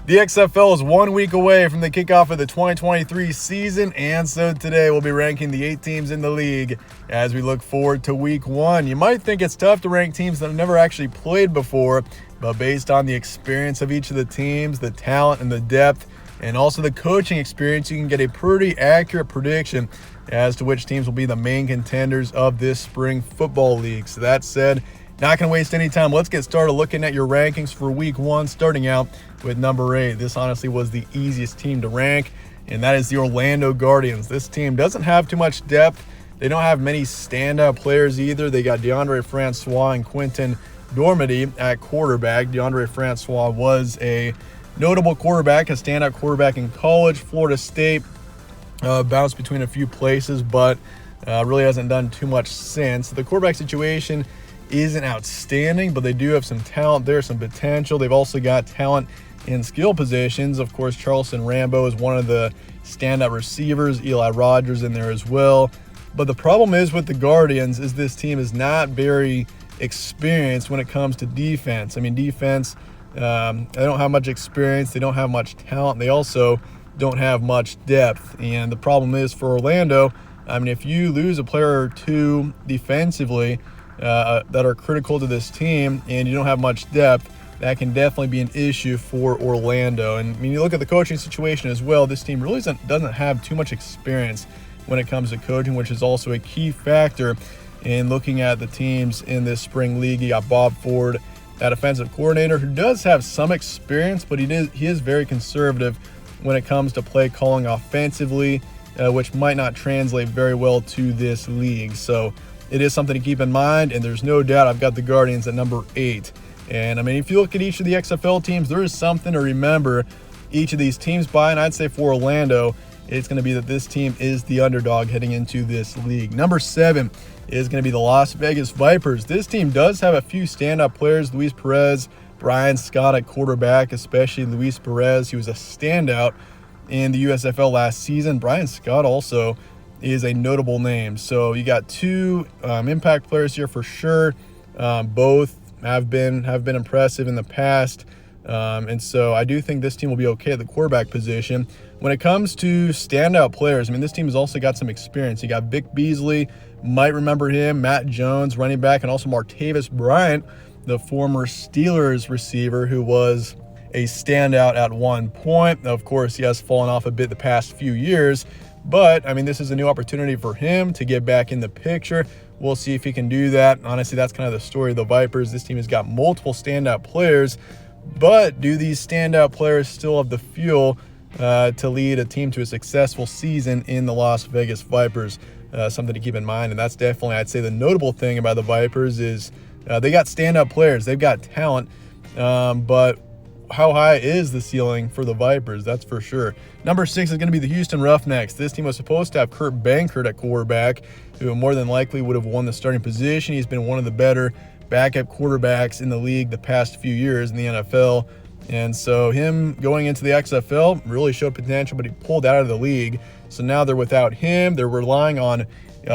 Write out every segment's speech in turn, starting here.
The XFL is 1 week away from the kickoff of the 2023 season, and so today we'll be ranking the 8 teams in the league as we look forward to week 1. You might think it's tough to rank teams that have never actually played before, but based on the experience of each of the teams, the talent and the depth, and also the coaching experience, you can get a pretty accurate prediction as to which teams will be the main contenders of this spring football league. So that said, not going to waste any time. Let's get started looking at your rankings for week 1, starting out with number 8. This honestly was the easiest team to rank, and that is the Orlando Guardians. This team doesn't have too much depth. They don't have many standout players either. They got DeAndre Francois and Quinton Dormady at quarterback. DeAndre Francois was a notable quarterback, a standout quarterback in college. Florida State bounced between a few places, but really hasn't done too much since. The quarterback situation isn't outstanding, but they do have some talent there, some potential. They've also got talent in skill positions. Of course, Charleston Rambo is one of the standout receivers. Eli Rogers in there as well. But the problem is with the Guardians is this team is not very experienced when it comes to defense. I mean, defense, they don't have much experience. They don't have much talent. They also don't have much depth. And the problem is for Orlando, I mean, if you lose a player or two defensively that are critical to this team and you don't have much depth, that can definitely be an issue for Orlando. And when you look at the coaching situation as well, this team really doesn't have too much experience when it comes to coaching, which is also a key factor in looking at the teams in this spring league. You got Bob Ford, that offensive coordinator, who does have some experience, but he is very conservative when it comes to play calling offensively, which might not translate very well to this league. So it is something to keep in mind, and there's no doubt I've got the Guardians at number 8. And I mean, if you look at each of the XFL teams, there is something to remember each of these teams by, and I'd say for Orlando, it's going to be that this team is the underdog heading into this league. Number 7 is going to be the Las Vegas Vipers. This team does have a few standout players: Luis Perez, Brian Scott at quarterback, especially Luis Perez. He was a standout in the USFL last season. Brian Scott also is a notable name. So you got 2 impact players here for sure. Both have been impressive in the past. And so I do think this team will be okay at the quarterback position. When it comes to standout players, I mean, this team has also got some experience. You got Vic Beasley, might remember him, Matt Jones, running back, and also Martavis Bryant, the former Steelers receiver who was a standout at one point. Of course, he has fallen off a bit the past few years, but I mean, this is a new opportunity for him to get back in the picture. We'll see if he can do that. Honestly, that's kind of the story of the Vipers. This team has got multiple standout players, but do these standout players still have the fuel to lead a team to a successful season in the Las Vegas Vipers? Something to keep in mind, and that's definitely, I'd say, the notable thing about the Vipers is they got standout players. They've got talent, but how high is the ceiling for the Vipers? That's for sure. Number 6 is going to be the Houston Roughnecks. This team was supposed to have Kurt Bankert at quarterback, who more than likely would have won the starting position. He's been one of the better backup quarterbacks in the league the past few years in the NFL. And so him going into the XFL really showed potential, but he pulled out of the league. So now they're without him. They're relying on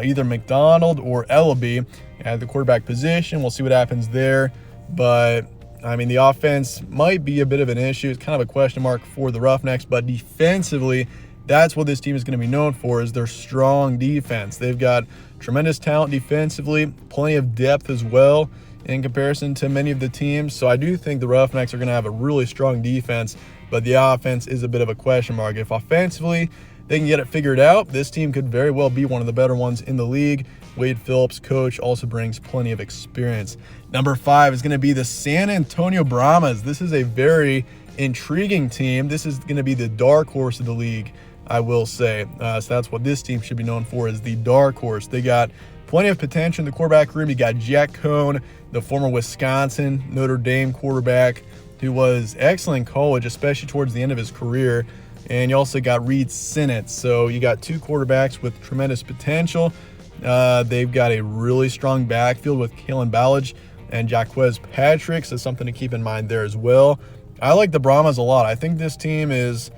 either McDonald or Ellaby at the quarterback position. We'll see what happens there. But I mean, the offense might be a bit of an issue. It's kind of a question mark for the Roughnecks, but defensively, that's what this team is going to be known for, is their strong defense. They've got tremendous talent defensively, plenty of depth as well in comparison to many of the teams. So I do think the Roughnecks are going to have a really strong defense, but the offense is a bit of a question mark. If offensively they can get it figured out, this team could very well be one of the better ones in the league. Wade Phillips, coach, also brings plenty of experience. Number 5 is going to be the San Antonio Brahmas. This is a very intriguing team. This is going to be the dark horse of the league, I will say. So that's what this team should be known for, is the dark horse. They got plenty of potential in the quarterback room. You got Jack Cohn, the former Wisconsin Notre Dame quarterback, who was excellent in college, especially towards the end of his career. And you also got Reed Sinnett. So you got 2 quarterbacks with tremendous potential. They've got a really strong backfield with Kalen Ballage and Jaquez Patrick, so something to keep in mind there as well. I like the Brahmas a lot. I think this team is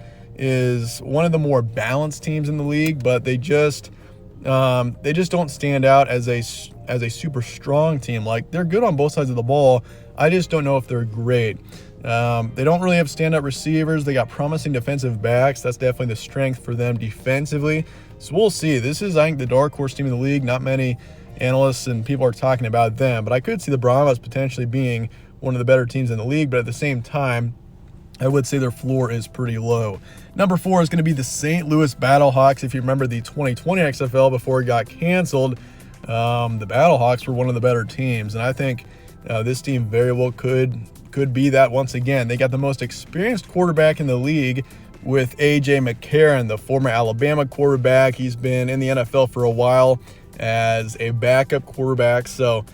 one of the more balanced teams in the league, but they just don't stand out as as a super strong team. Like, they're good on both sides of the ball. I just don't know if they're great. They don't really have stand-up receivers. They got promising defensive backs. That's definitely the strength for them defensively. So we'll see. This is, I think, the dark horse team in the league. Not many analysts and people are talking about them, but I could see the Brahmas potentially being one of the better teams in the league. But at the same time, I would say their floor is pretty low. Number 4 is going to be the St. Louis Battlehawks. If you remember the 2020 XFL before it got canceled, the Battlehawks were one of the better teams, and I think this team very well could be that once again. They got the most experienced quarterback in the league with A.J. McCarron, the former Alabama quarterback. He's been in the NFL for a while as a backup quarterback. So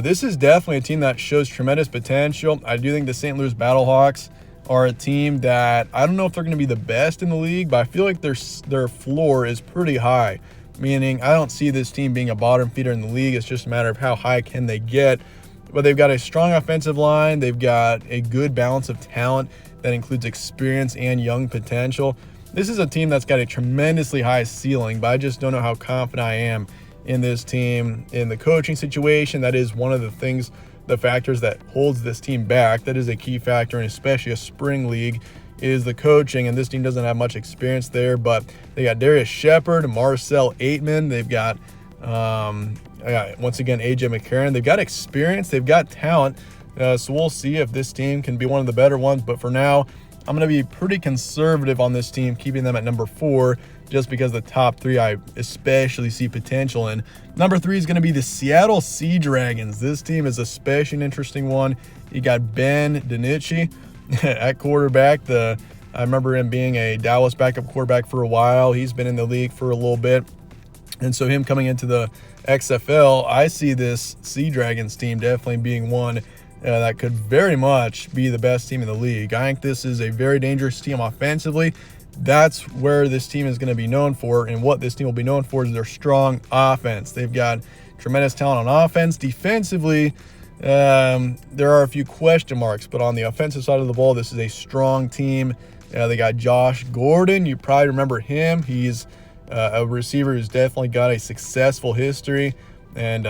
this is definitely a team that shows tremendous potential. I do think the St. Louis Battlehawks are a team that I don't know if they're going to be the best in the league, but I feel like their floor is pretty high, meaning I don't see this team being a bottom feeder in the league. It's just a matter of how high can they get. But they've got a strong offensive line. They've got a good balance of talent that includes experience and young potential. This is a team that's got a tremendously high ceiling, but I just don't know how confident I am in this team. In the coaching situation, that is one of the factors that holds this team back. That is a key factor, and especially a spring league, is the coaching, and this team doesn't have much experience there. But they got Darius Shepard, Marcel Aitman. They've got once again A.J. McCarron. They've got experience, they've got talent, so we'll see if this team can be one of the better ones. But for now, I'm going to be pretty conservative on this team, keeping them at number 4, just because the top 3 I especially see potential in. Number 3 is going to be the Seattle Sea Dragons. This team is especially an interesting one. You got Ben DiNucci at quarterback. I remember him being a Dallas backup quarterback for a while. He's been in the league for a little bit. And so him coming into the XFL, I see this Sea Dragons team definitely being one that could very much be the best team in the league. I think this is a very dangerous team offensively. That's where this team is going to be known for, and what this team will be known for is their strong offense. They've got tremendous talent on offense. Defensively, there are a few question marks, but on the offensive side of the ball, this is a strong team. They got Josh Gordon. You probably remember him. He's a receiver who's definitely got a successful history. And,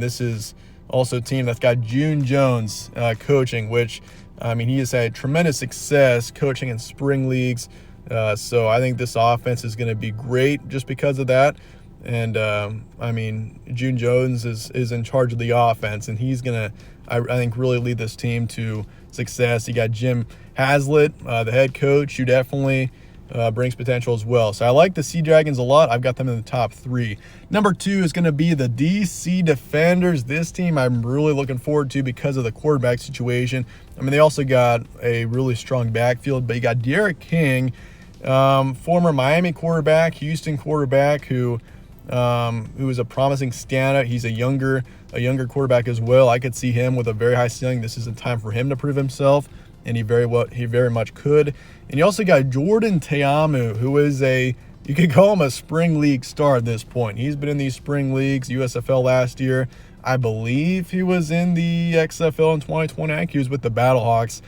this is also a team that's got June Jones coaching, which, he has had tremendous success coaching in spring leagues. So I think this offense is going to be great just because of that. And, June Jones is in charge of the offense, and he's going to, I think, really lead this team to success. You got Jim Haslett, the head coach, who definitely brings potential as well. So I like the Sea Dragons a lot. I've got them in the top 3. Number 2 is going to be the DC Defenders. This team I'm really looking forward to because of the quarterback situation. They also got a really strong backfield, but you got Derek King, former Miami quarterback, Houston quarterback, who is a promising standout. He's a younger quarterback as well. I could see him with a very high ceiling. This is a time for him to prove himself, and he very much could. And you also got Jordan Ta'amu, who is you could call him a spring league star at this point. He's been in these spring leagues, USFL last year. I believe he was in the XFL in 2020. I think he was with the Battlehawks.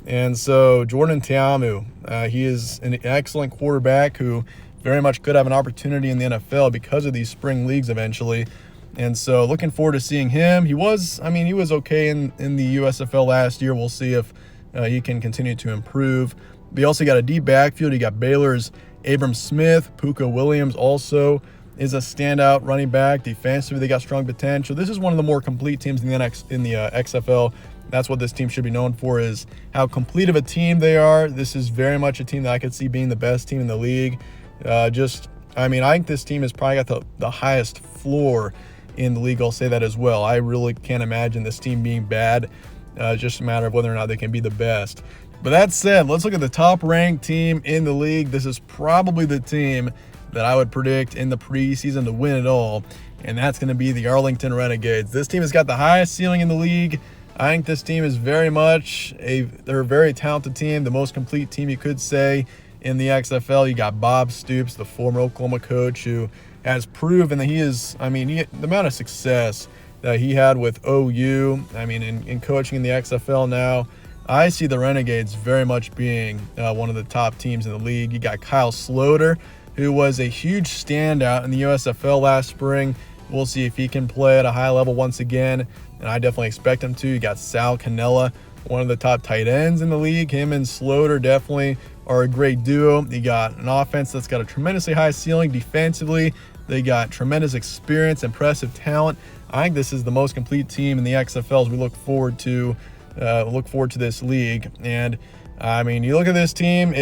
And so Jordan Ta'amu, he is an excellent quarterback who very much could have an opportunity in the NFL because of these spring leagues eventually. And so looking forward to seeing him. He was okay in the USFL last year. We'll see if he can continue to improve. But you also got a deep backfield. You got Baylor's Abram Smith. Puka Williams also is a standout running back. Defensively, they got strong potential. This is one of the more complete teams in the XFL. That's what this team should be known for, is how complete of a team they are. This is very much a team that I could see being the best team in the league. I think this team has probably got the highest floor in the league. I'll say that as well. I really can't imagine this team being bad. Just a matter of whether or not they can be the best. But that said, let's look at the top-ranked team in the league. This is probably the team that I would predict in the preseason to win it all, and that's going to be the Arlington Renegades. This team has got the highest ceiling in the league. I think this team is very much they're a very talented team, the most complete team you could say in the XFL. You got Bob Stoops, the former Oklahoma coach, who has proven that he is, the amount of success that he had with OU, in coaching in the XFL now. I see the Renegades very much being one of the top teams in the league. You got Kyle Sloter, who was a huge standout in the USFL last spring. We'll see if he can play at a high level once again, and I definitely expect him to. You got Sal Cannella, one of the top tight ends in the league. Him and Sloter definitely are a great duo. You got an offense that's got a tremendously high ceiling defensively. They got tremendous experience, impressive talent. I think this is the most complete team in the XFL as we look forward to this league. And I mean, you look at this team,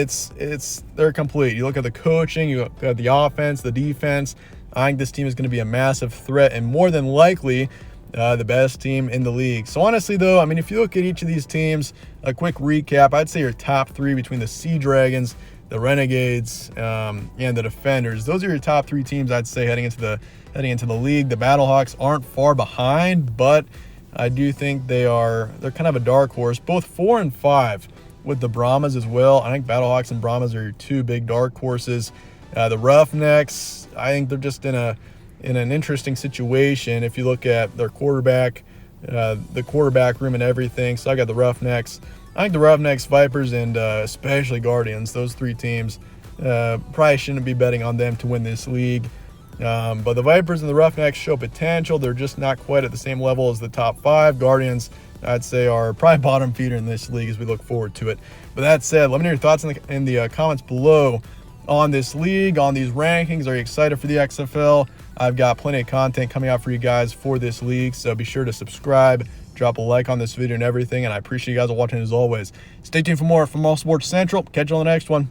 they're complete. You look at the coaching, you look at the offense, the defense. I think this team is going to be a massive threat and more than likely the best team in the league. So honestly though, I mean, if you look at each of these teams, a quick recap, I'd say your top three between the Sea Dragons, the Renegades, and the Defenders. Those are your top three teams, I'd say, heading into the league. The Battlehawks aren't far behind, but I do think they're kind of a dark horse, both 4 and 5 with the Brahmas as well. I think Battlehawks and Brahmas are your two big dark horses. The Roughnecks, I think they're just in an interesting situation if you look at their quarterback, the quarterback room and everything. So I got the Roughnecks. I think the Roughnecks, Vipers, and especially Guardians, those three teams, probably shouldn't be betting on them to win this league. But the Vipers and the Roughnecks show potential. They're just not quite at the same level as the top 5. Guardians, I'd say, are probably bottom feeder in this league as we look forward to it. But that said, let me know your thoughts in the comments below on this league, on these rankings. Are you excited for the XFL? I've got plenty of content coming out for you guys for this league, so be sure to subscribe, drop a like on this video and everything, and I appreciate you guys watching as always. Stay tuned for more from All Sports Central. Catch you on the next one.